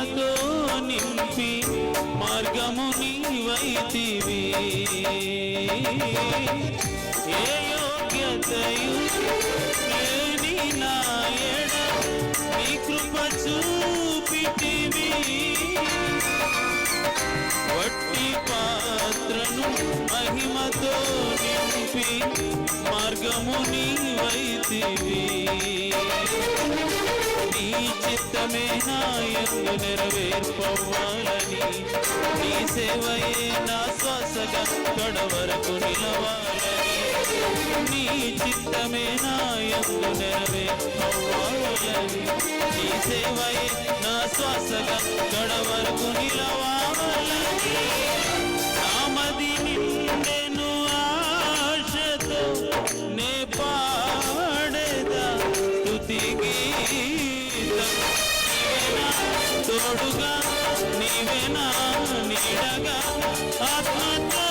మహిమతో నింపి మార్గము నీవైతివి. ఏ యోగ్యతయు లేని నా ఎడ నీ కృప చూపితివి. వట్టి పాత్రను మహిమతో నింపి మార్గము నీవైతివి. నీ చిత్తమే నాయందు నెరవేర్పవ్వాలని, నీ సేవయే నా శ్వాసగా కడవరకు నిలవాలని. నీ చిత్తమే నాయందు నెరవేర్పవ్వాలని, నీ సేవయే నా శ్వాసగా కడవరకు నిలవాలని. నామది నిండెను ఆశతో నే పాడేదా స్తుతి గీతం. తోడుగా నీవేనా నీడగా ఆత్మతో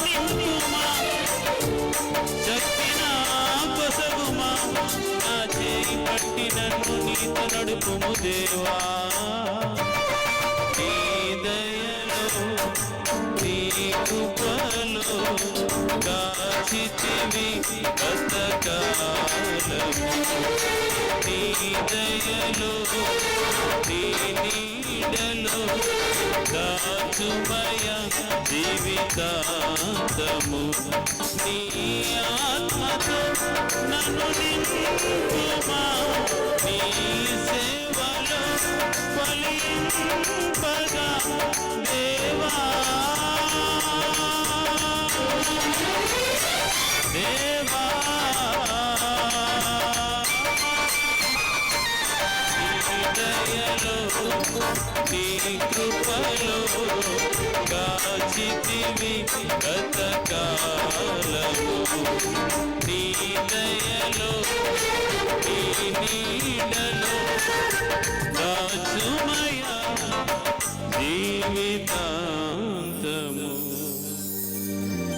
నింపుమా, శక్తి నా కొసగుమా, నా చేయి పట్టి నన్ను నీతో నడుపుము దేవా. నీ దయలో నీ కృపలో కాచితివి గతకాలము. నీ దయలో నీ నీడలో దాచుమయ జీవితాంతము. నీ ఆత్మతో నన్ను నింపుమా, నీ సేవలో ఫలింపగా దేవా. దేవా నీ కృపలో కాచితివి గతకాలము. నీ దయలో నీ